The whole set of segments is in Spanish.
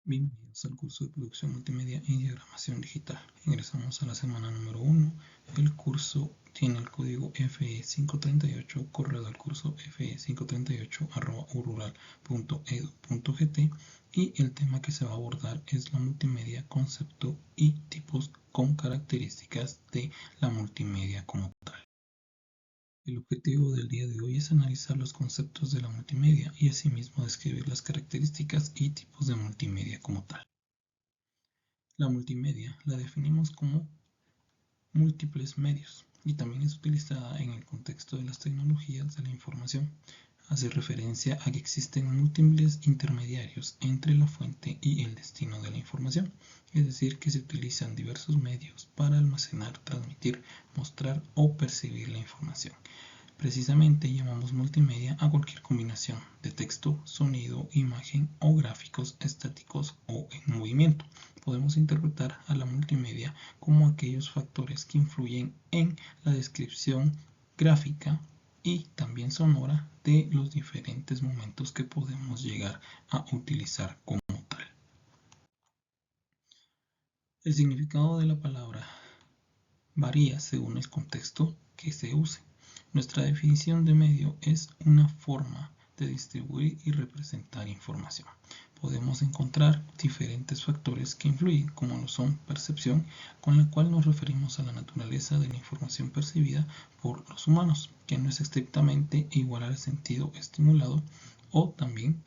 Bienvenidos al curso de producción multimedia y diagramación digital. Ingresamos a la semana número 1. El curso tiene el código FE538, correo al curso fe538@urural.edu.gt y el tema que se va a abordar es la multimedia, concepto y tipos con características de la multimedia como tal. El objetivo del día de hoy es analizar los conceptos de la multimedia y asimismo describir las características y tipos de multimedia como tal. La multimedia la definimos como múltiples medios y también es utilizada en el contexto de las tecnologías de la información. Hace referencia a que existen múltiples intermediarios entre la fuente y el destino de la información, es decir, que se utilizan diversos medios para almacenar, transmitir, mostrar o percibir la información. Precisamente llamamos multimedia a cualquier combinación de texto, sonido, imagen o gráficos estáticos o en movimiento. Podemos interpretar a la multimedia como aquellos factores que influyen en la descripción gráfica y también sonora de los diferentes momentos que podemos llegar a utilizar como tal. El significado de la palabra varía según el contexto que se use. Nuestra definición de medio es una forma de distribuir y representar información. Podemos encontrar diferentes factores que influyen, como lo son percepción, con la cual nos referimos a la naturaleza de la información percibida por los humanos, que no es estrictamente igual al sentido estimulado, o también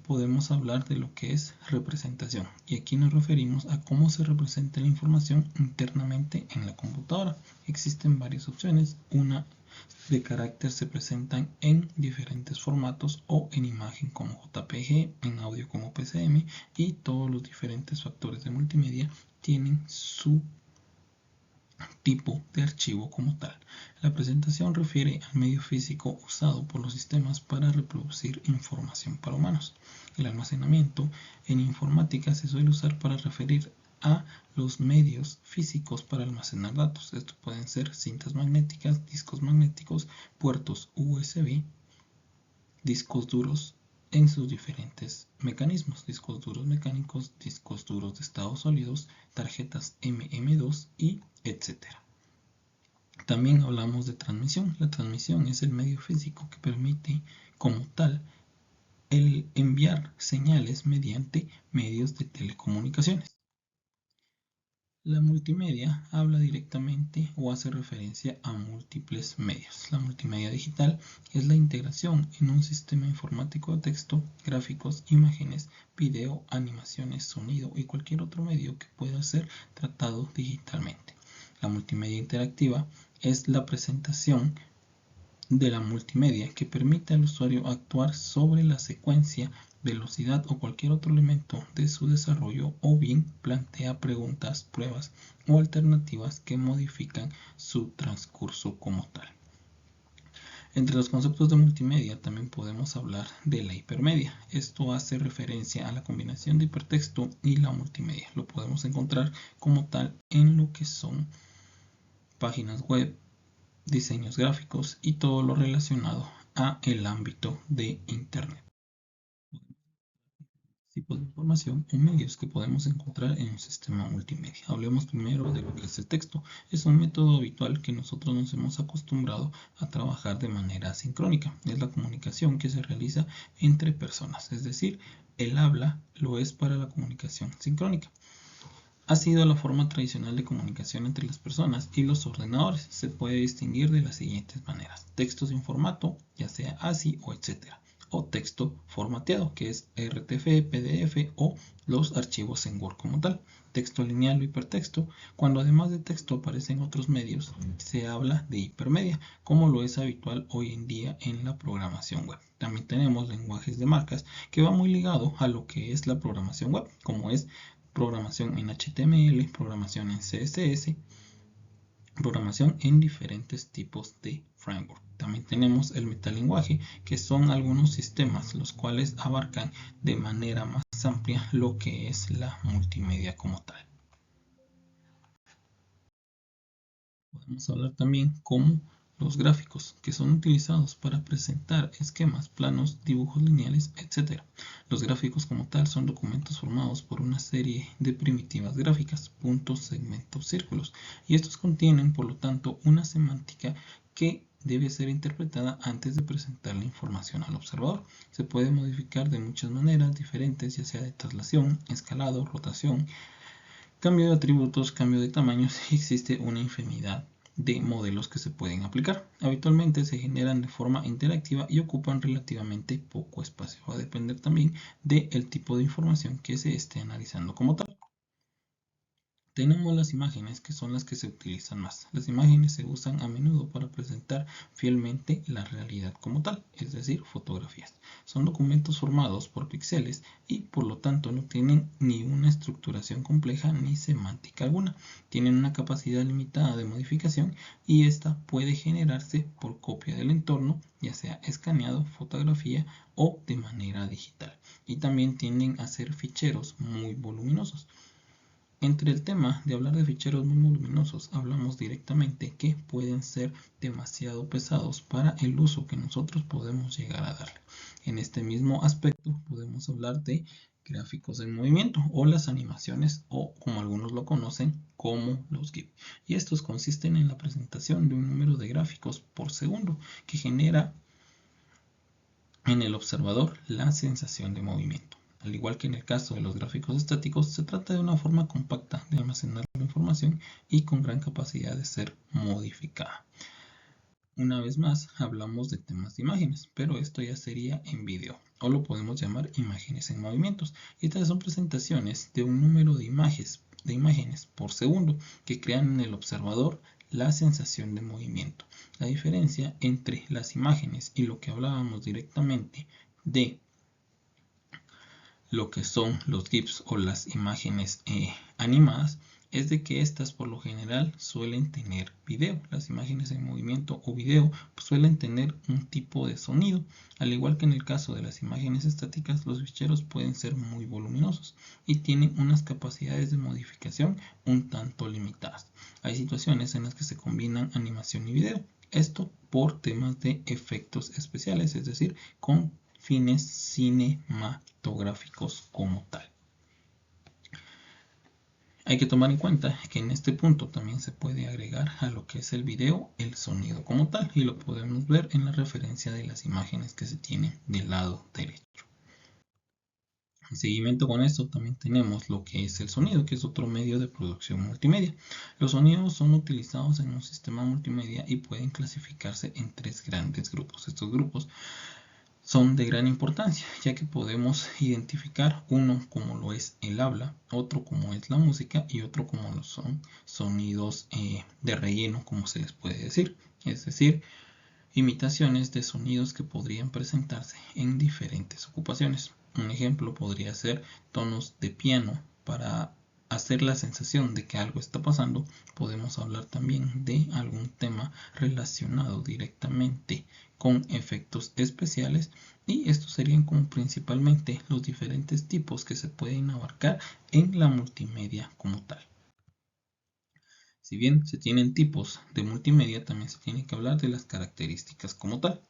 podemos hablar de lo que es representación, y aquí nos referimos a cómo se representa la información internamente en la computadora. Existen varias opciones. Una de carácter se presentan en diferentes formatos o en imagen como JPG, en audio como PCM, y todos los diferentes factores de multimedia tienen su tipo de archivo como tal. La presentación refiere al medio físico usado por los sistemas para reproducir información para humanos. El almacenamiento en informática se suele usar para referir a los medios físicos para almacenar datos. Estos pueden ser cintas magnéticas, discos magnéticos, puertos USB, discos duros en sus diferentes mecanismos, discos duros mecánicos, discos duros de estados sólidos, tarjetas MM2 y etcétera. También hablamos de transmisión. La transmisión es el medio físico que permite, como tal, el enviar señales mediante medios de telecomunicaciones. La multimedia habla directamente o hace referencia a múltiples medios. La multimedia digital es la integración en un sistema informático de texto, gráficos, imágenes, video, animaciones, sonido y cualquier otro medio que pueda ser tratado digitalmente. La multimedia interactiva es la presentación de la multimedia que permite al usuario actuar sobre la secuencia, velocidad o cualquier otro elemento de su desarrollo, o bien plantea preguntas, pruebas o alternativas que modifican su transcurso como tal. Entre los conceptos de multimedia también podemos hablar de la hipermedia. Esto hace referencia a la combinación de hipertexto y la multimedia. Lo podemos encontrar como tal en lo que son páginas web, diseños gráficos y todo lo relacionado a el ámbito de Internet. Tipos de información o medios que podemos encontrar en un sistema multimedia. Hablemos primero de lo que es el texto. Es un método habitual que nosotros nos hemos acostumbrado a trabajar de manera sincrónica. Es la comunicación que se realiza entre personas, es decir, el habla lo es para la comunicación sincrónica. Ha sido la forma tradicional de comunicación entre las personas y los ordenadores. Se puede distinguir de las siguientes maneras: texto sin formato, ya sea ASCII o etcétera, o texto formateado, que es RTF, PDF o los archivos en Word como tal. Texto lineal o hipertexto, cuando además de texto aparecen otros medios, se habla de hipermedia, como lo es habitual hoy en día en la programación web. También tenemos lenguajes de marcas, que va muy ligado a lo que es la programación web, como es programación en HTML, programación en CSS, programación en diferentes tipos de framework. También tenemos el metalenguaje, que son algunos sistemas los cuales abarcan de manera más amplia lo que es la multimedia como tal. Podemos hablar también como los gráficos, que son utilizados para presentar esquemas, planos, dibujos lineales, etc. Los gráficos como tal son documentos formados por una serie de primitivas gráficas, puntos, segmentos, círculos, y estos contienen, por lo tanto, una semántica que debe ser interpretada antes de presentar la información al observador. Se puede modificar de muchas maneras diferentes, ya sea de traslación, escalado, rotación, cambio de atributos, cambio de tamaños, y existe una infinidad de modelos que se pueden aplicar. Habitualmente se generan de forma interactiva y ocupan relativamente poco espacio. Va a depender también del tipo de información que se esté analizando como tal. Tenemos las imágenes, que son las que se utilizan más. Las imágenes se usan a menudo para presentar fielmente la realidad como tal, es decir, fotografías. Son documentos formados por píxeles y por lo tanto no tienen ni una estructuración compleja ni semántica alguna. Tienen una capacidad limitada de modificación y esta puede generarse por copia del entorno, ya sea escaneado, fotografía o de manera digital. Y también tienden a ser ficheros muy voluminosos. Entre el tema de hablar de ficheros muy voluminosos, hablamos directamente que pueden ser demasiado pesados para el uso que nosotros podemos llegar a darle. En este mismo aspecto podemos hablar de gráficos en movimiento o las animaciones, o como algunos lo conocen como los GIF. Y estos consisten en la presentación de un número de gráficos por segundo que genera en el observador la sensación de movimiento. Al igual que en el caso de los gráficos estáticos, se trata de una forma compacta de almacenar la información y con gran capacidad de ser modificada. Una vez más, hablamos de temas de imágenes, pero esto ya sería en video, o lo podemos llamar imágenes en movimientos. Estas son presentaciones de un número de imágenes por segundo que crean en el observador la sensación de movimiento. La diferencia entre las imágenes y lo que hablábamos directamente de lo que son los GIFs o las imágenes animadas es de que estas por lo general suelen tener video. Las imágenes en movimiento o video suelen tener un tipo de sonido. Al igual que en el caso de las imágenes estáticas, los ficheros pueden ser muy voluminosos y tienen unas capacidades de modificación un tanto limitadas. Hay situaciones en las que se combinan animación y video. Esto por temas de efectos especiales, es decir, con fines cinematográficos como tal. Hay que tomar en cuenta que en este punto también se puede agregar a lo que es el video el sonido como tal, y lo podemos ver en la referencia de las imágenes que se tienen del lado derecho. En seguimiento con esto también tenemos lo que es el sonido, que es otro medio de producción multimedia. Los sonidos son utilizados en un sistema multimedia y pueden clasificarse en tres grandes grupos. Estos grupos son de gran importancia, ya que podemos identificar uno como lo es el habla, otro como es la música y otro como lo son sonidos de relleno, como se les puede decir, es decir, imitaciones de sonidos que podrían presentarse en diferentes ocupaciones. Un ejemplo podría ser tonos de piano para hacer la sensación de que algo está pasando. Podemos hablar también de algún tema relacionado directamente con efectos especiales, y estos serían como principalmente los diferentes tipos que se pueden abarcar en la multimedia como tal. Si bien se tienen tipos de multimedia, también se tiene que hablar de las características como tal.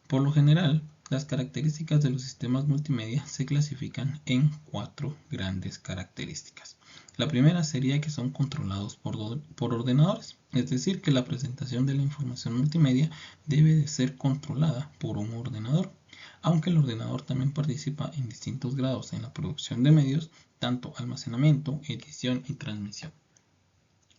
Por lo general, las características de los sistemas multimedia se clasifican en cuatro grandes características. La primera sería que son controlados por ordenadores, es decir, que la presentación de la información multimedia debe de ser controlada por un ordenador, aunque el ordenador también participa en distintos grados en la producción de medios, tanto almacenamiento, edición y transmisión.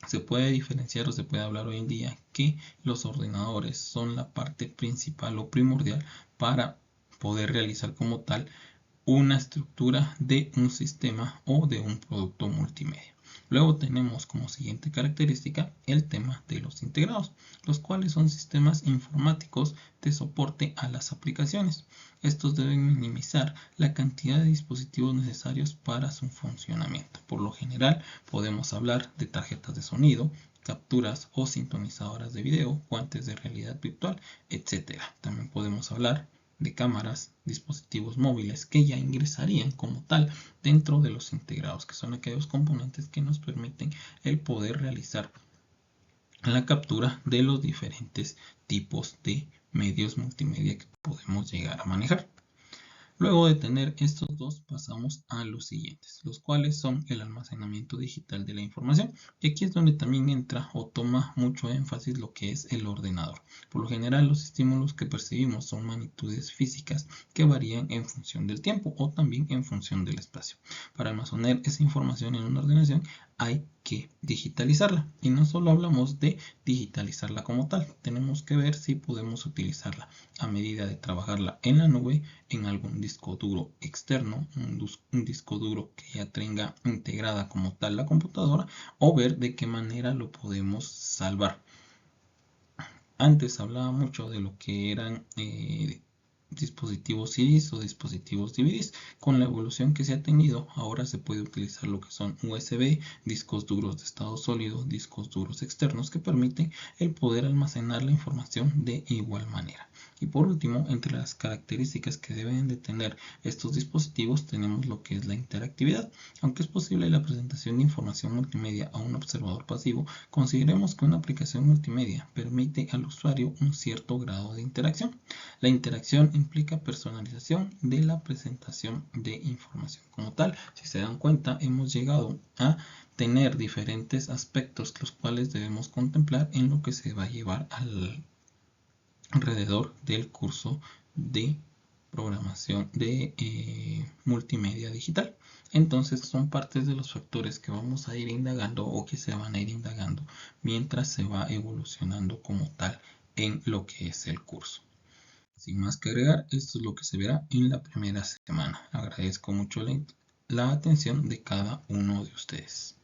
Se puede diferenciar o se puede hablar hoy en día que los ordenadores son la parte principal o primordial para poder realizar como tal una estructura de un sistema o de un producto multimedia. Luego tenemos como siguiente característica el tema de los integrados, los cuales son sistemas informáticos de soporte a las aplicaciones. Estos deben minimizar la cantidad de dispositivos necesarios para su funcionamiento. Por lo general podemos hablar de tarjetas de sonido, capturas o sintonizadoras de video, guantes de realidad virtual, etc. También podemos hablar de cámaras, dispositivos móviles que ya ingresarían como tal dentro de los integrados, que son aquellos componentes que nos permiten el poder realizar la captura de los diferentes tipos de medios multimedia que podemos llegar a manejar. Luego de tener estos dos, pasamos a los siguientes, los cuales son el almacenamiento digital de la información. Y aquí es donde también entra o toma mucho énfasis lo que es el ordenador. Por lo general, los estímulos que percibimos son magnitudes físicas que varían en función del tiempo o también en función del espacio. Para almacenar esa información en una ordenación hay que digitalizarla. Y no solo hablamos de digitalizarla como tal, tenemos que ver si podemos utilizarla a medida de trabajarla en la nube, en algún disco duro externo, un disco duro que ya tenga integrada como tal la computadora, o ver de qué manera lo podemos salvar. Antes hablaba mucho de lo que eran dispositivos CDs o dispositivos DVDs. Con la evolución que se ha tenido, ahora se puede utilizar lo que son USB, discos duros de estado sólido, discos duros externos que permiten el poder almacenar la información de igual manera. Y por último, entre las características que deben de tener estos dispositivos tenemos lo que es la interactividad. Aunque es posible la presentación de información multimedia a un observador pasivo, consideremos que una aplicación multimedia permite al usuario un cierto grado de interacción. La interacción implica personalización de la presentación de información como tal. Si se dan cuenta, hemos llegado a tener diferentes aspectos los cuales debemos contemplar en lo que se va a llevar alrededor del curso de programación de multimedia digital. Entonces son partes de los factores que vamos a ir indagando o que se van a ir indagando mientras se va evolucionando como tal en lo que es el curso. Sin más que agregar, esto es lo que se verá en la primera semana. Agradezco mucho la atención de cada uno de ustedes.